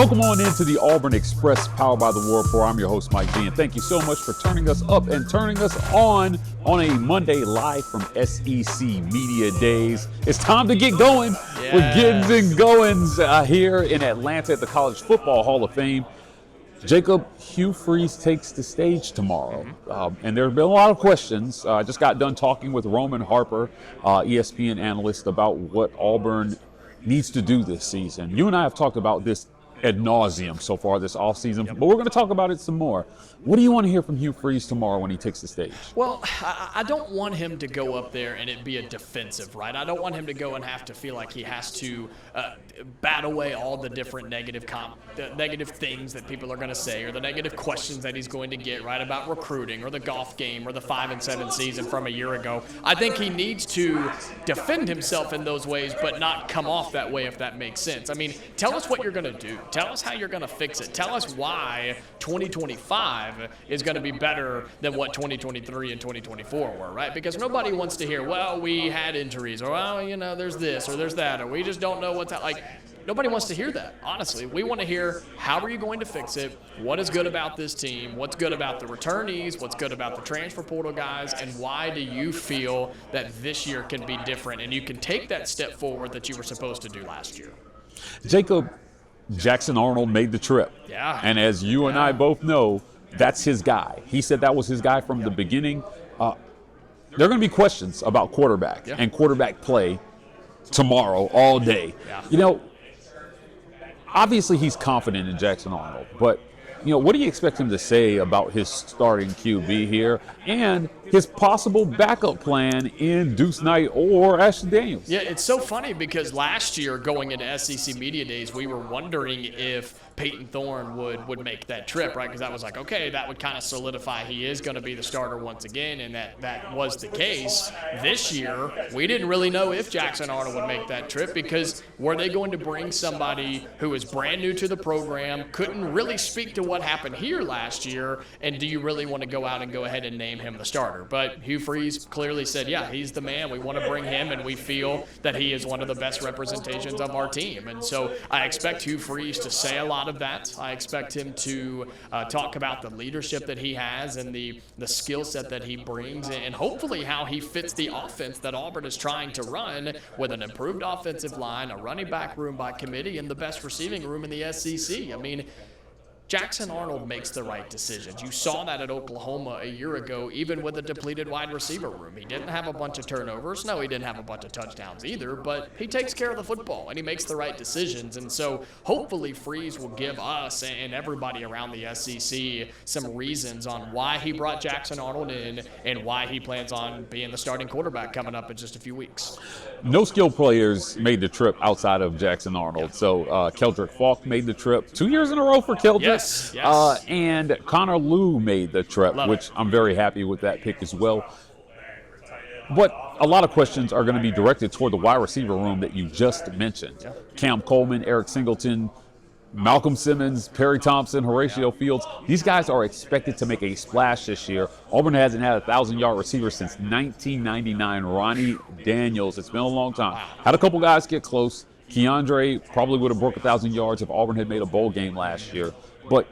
Welcome on into the Auburn Express, powered by the World Pro. I'm your host, Mike B, and thank you so much for turning us up and turning us on a Monday live from SEC Media Days. It's time to get going with Giddens and Goins here in Atlanta at the College Football Hall of Fame. Jacob, Hugh Freeze takes the stage tomorrow, and there have been a lot of questions. I just got done talking with Roman Harper, ESPN analyst, about what Auburn needs to do this season. You and I have talked about this ad nauseum so far this offseason, but we're going to talk about it some more. What do you want to hear from Hugh Freeze tomorrow when he takes the stage? Well, I don't want him to go up there and it be a defensive, right? I don't want him to go and have to feel like he has to bat away all the different negative things that people are going to say, or the negative questions that he's going to get, right, about recruiting or the golf game or the 5-7 season from a year ago. I think he needs to defend himself in those ways, but not come off that way, if that makes sense. I mean, tell us what you're going to do. Tell us how you're going to fix it. Tell us why 2025 is going to be better than what 2023 and 2024 were, right? Because nobody wants to hear, well, we had injuries, or, well, you know, there's this or there's that, or we just don't know what's like. Nobody wants to hear that, honestly. We want to hear, how are you going to fix it? What is good about this team? What's good about the returnees? What's good about the transfer portal guys? And why do you feel that this year can be different and you can take that step forward that you were supposed to do last year? Jacob, Jackson Arnold made the trip. Yeah. And as you and I both know, that's his guy. He said that was his guy from the beginning. There are going to be questions about quarterback and quarterback play tomorrow all day. Yeah. You know, obviously he's confident in Jackson Arnold, but you know, what do you expect him to say about his starting QB here and his possible backup plan in Deuce Knight or Ashton Daniels? Yeah, it's so funny because last year going into SEC Media Days, we were wondering if Peyton Thorne would make that trip, right? Because that was like, okay, that would kind of solidify he is going to be the starter once again, and that was the case. This year, we didn't really know if Jackson Arnold would make that trip, because were they going to bring somebody who is brand new to the program, couldn't really speak to what happened here last year, and do you really want to go out and go ahead and name him the starter? But Hugh Freeze clearly said, yeah, he's the man. We want to bring him, and we feel that he is one of the best representations of our team. And so I expect Hugh Freeze to say a lot of that. I expect him to talk about the leadership that he has and the skill set that he brings, and hopefully how he fits the offense that Auburn is trying to run, with an improved offensive line, a running back room by committee, and the best receiving room in the SEC. I mean, Jackson Arnold makes the right decisions. You saw that at Oklahoma a year ago, even with a depleted wide receiver room. He didn't have a bunch of turnovers. No, he didn't have a bunch of touchdowns either, but he takes care of the football, and he makes the right decisions. And so hopefully Freeze will give us and everybody around the SEC some reasons on why he brought Jackson Arnold in and why he plans on being the starting quarterback coming up in just a few weeks. No skill players made the trip outside of Jackson Arnold. So Keldrick Falk made the trip 2 years in a row for Keldrick. Yes. And Connor Liu made the trip, which I'm very happy with that pick as well. But a lot of questions are going to be directed toward the wide receiver room that you just mentioned. Yeah. Cam Coleman, Eric Singleton, Malcolm Simmons, Perry Thompson, Horatio Fields. These guys are expected to make a splash this year. Auburn hasn't had a 1,000-yard receiver since 1999. Ronnie Daniels. It's been a long time. Wow. Had a couple guys get close. Keandre probably would have broke 1,000 yards if Auburn had made a bowl game last year. But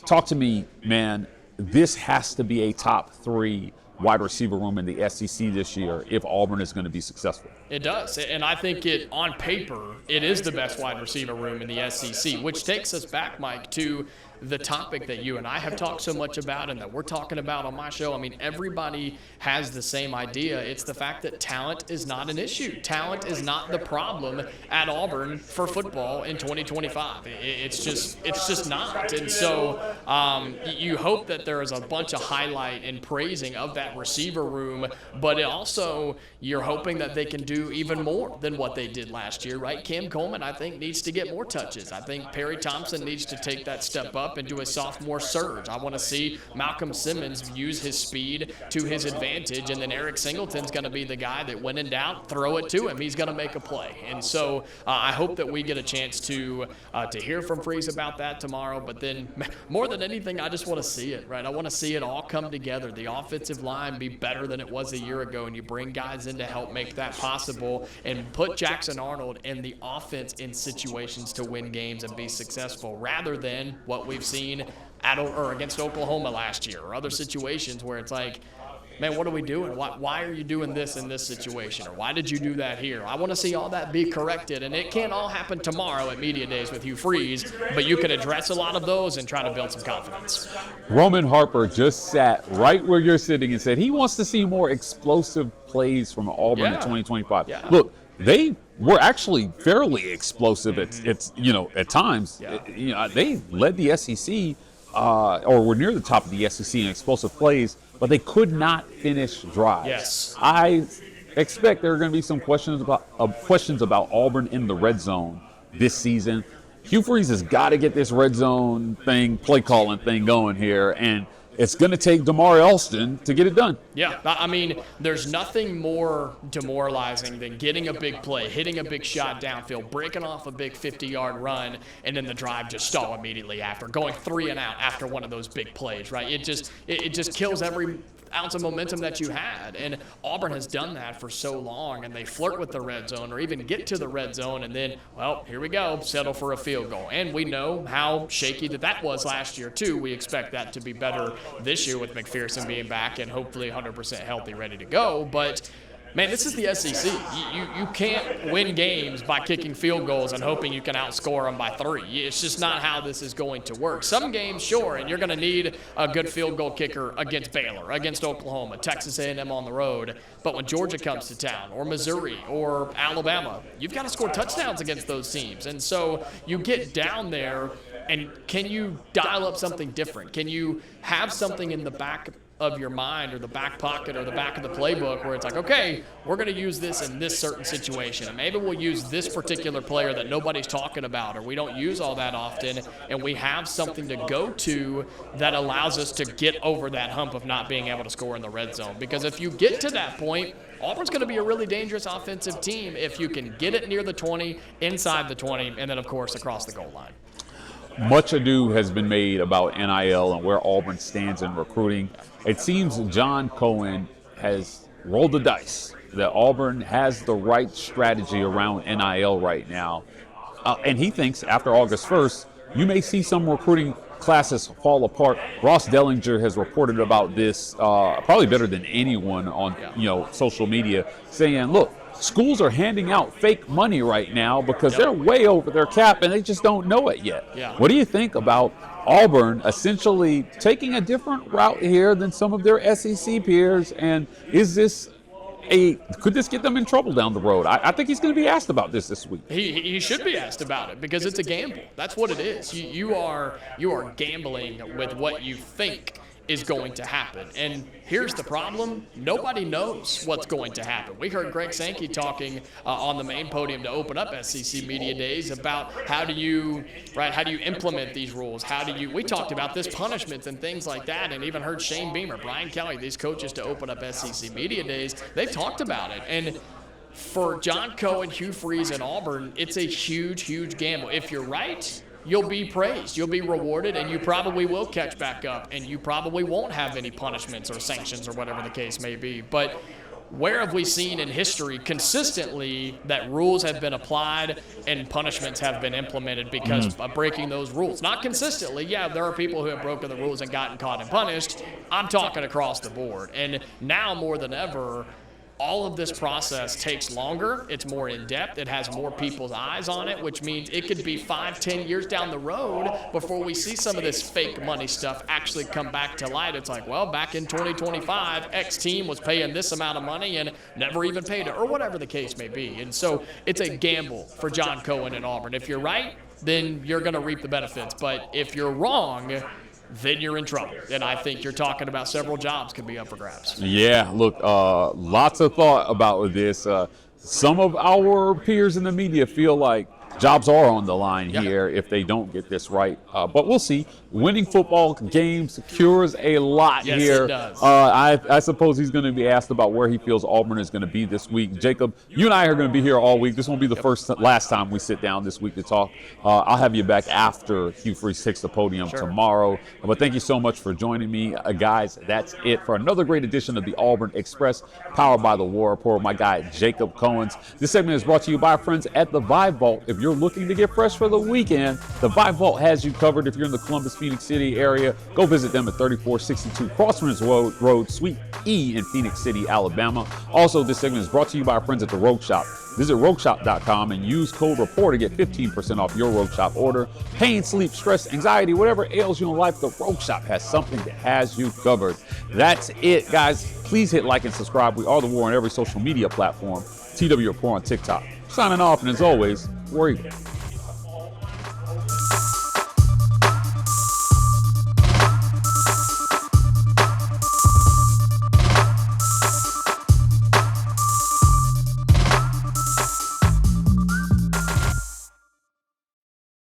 talk to me, man. This has to be a top 3 wide receiver room in the SEC this year if Auburn is going to be successful. It does, and I think on paper, it is the best wide receiver room in the SEC, which takes us back, Mike, to the topic that you and I have talked so much about and that we're talking about on my show. I mean, everybody has the same idea. It's the fact that talent is not an issue. Talent is not the problem at Auburn for football in 2025. It's just not. And so you hope that there is a bunch of highlight and praising of that receiver room, but also you're hoping that they can do even more than what they did last year, right? Cam Coleman, I think, needs to get more touches. I think Perry Thompson needs to take that step up. up and do a sophomore surge. I want to see Malcolm Simmons use his speed to his advantage, and then Eric Singleton's going to be the guy that, when in doubt, throw it to him. He's going to make a play. And so I hope that we get a chance to hear from Freeze about that tomorrow. But then more than anything, I just want to see it, right? I want to see it all come together. The offensive line be better than it was a year ago, and you bring guys in to help make that possible and put Jackson Arnold and the offense in situations to win games and be successful, rather than what we've seen against Oklahoma last year or other situations where it's like, man, what are we doing? Why are you doing this in this situation? Or why did you do that here? I want to see all that be corrected, and it can't all happen tomorrow at Media Days with Hugh Freeze, but you can address a lot of those and try to build some confidence. Roman Harper just sat right where you're sitting and said he wants to see more explosive plays from Auburn in 2025. Yeah. Look, they were actually fairly explosive at times. Yeah. They led the SEC or were near the top of the SEC in explosive plays, but they could not finish drives. Yes. I expect there are going to be some questions about Auburn in the red zone this season. Hugh Freeze has got to get this red zone play calling thing going here, and it's going to take Damari Alston to get it done. Yeah, I mean, there's nothing more demoralizing than getting a big play, hitting a big shot downfield, breaking off a big 50-yard run, and then the drive just stall immediately after, going 3 and out after one of those big plays, right? It just kills every ounce of momentum that you had. And Auburn has done that for so long, and they flirt with the red zone or even get to the red zone, and then, well, here we go, settle for a field goal. And we know how shaky that was last year, too. We expect that to be better this year with McPherson being back and hopefully 100% healthy, ready to go. But man, this is the SEC. You can't win games by kicking field goals and hoping you can outscore them by 3. It's just not how this is going to work. Some games, sure, and you're going to need a good field goal kicker against Baylor, against Oklahoma, Texas A&M on the road. But when Georgia comes to town, or Missouri, or Alabama, you've got to score touchdowns against those teams. And so you get down there, and can you dial up something different? Can you have something in the back of your mind or the back pocket or the back of the playbook where it's like, okay, we're going to use this in this certain situation, and maybe we'll use this particular player that nobody's talking about or we don't use all that often, and we have something to go to that allows us to get over that hump of not being able to score in the red zone. Because if you get to that point, Auburn's going to be a really dangerous offensive team if you can get it near the 20, inside the 20, and then, of course, across the goal line. Much ado has been made about NIL and where Auburn stands in recruiting. It seems John Cohen has rolled the dice that Auburn has the right strategy around NIL right now. And he thinks after August 1st, you may see some recruiting classes fall apart. Ross Dellinger has reported about this probably better than anyone on social media, saying, look, schools are handing out fake money right now because they're way over their cap and they just don't know it yet. Yeah. What do you think about Auburn essentially taking a different route here than some of their SEC peers? And could this get them in trouble down the road? I think he's going to be asked about this week. He should be asked about it because it's a gamble. That's what it is. You are gambling with what you think is going to happen. And here's the problem. Nobody knows what's going to happen. We heard Greg Sankey talking on the main podium to open up SEC Media Days about how do you implement these rules? We talked about this punishments and things like that, and even heard Shane Beamer, Brian Kelly, these coaches to open up SEC Media Days. They've talked about it. And for John Cohen, Hugh Freeze, and Auburn, it's a huge, huge gamble. If you're right, you'll be praised, you'll be rewarded, and you probably will catch back up, and you probably won't have any punishments or sanctions or whatever the case may be. But where have we seen in history consistently that rules have been applied and punishments have been implemented because of breaking those rules? Not consistently. Yeah, there are people who have broken the rules and gotten caught and punished. I'm talking across the board. And now more than ever, all of this process takes longer. It's more in-depth. It has more people's eyes on it, which means it could be 5-10 years down the road before we see some of this fake money stuff actually come back to light. It's like, well, back in 2025, X team was paying this amount of money and never even paid it, or whatever the case may be. And so it's a gamble for John Cohen and Auburn. If you're right, then you're going to reap the benefits. But if you're wrong, then you're in trouble. And I think you're talking about several jobs could be up for grabs. Yeah, look, lots of thought about this. Some of our peers in the media feel like jobs are on the line Yeah. here if they don't get this right. But we'll see. Winning football games cures a lot Yes, here. it does. I suppose he's going to be asked about where he feels Auburn is going to be this week. Jacob, you and I are going to be here all week. This won't be the last time we sit down this week to talk. I'll have you back after Hugh Freeze takes the podium tomorrow. But thank you so much for joining me, guys. That's it for another great edition of the Auburn Express, powered by the War Report. My guy Jacob Cohens. This segment is brought to you by our friends at the Vibe Vault. If you're looking to get fresh for the weekend, the Vibe Vault has you covered. If you're in the Columbus, Phoenix City area, go visit them at 3462 Crosswinds Road, Suite E in Phoenix City, Alabama. Also, this segment is brought to you by our friends at the Rogue Shop. Visit rogueshop.com and use code REPORT to get 15% off your Rogue Shop order. Pain, sleep, stress, anxiety, whatever ails you in life, the Rogue Shop has something that has you covered. That's it, guys. Please hit like and subscribe. We are the War on every social media platform. TW Report on TikTok. Signing off, and as always, War Eagle.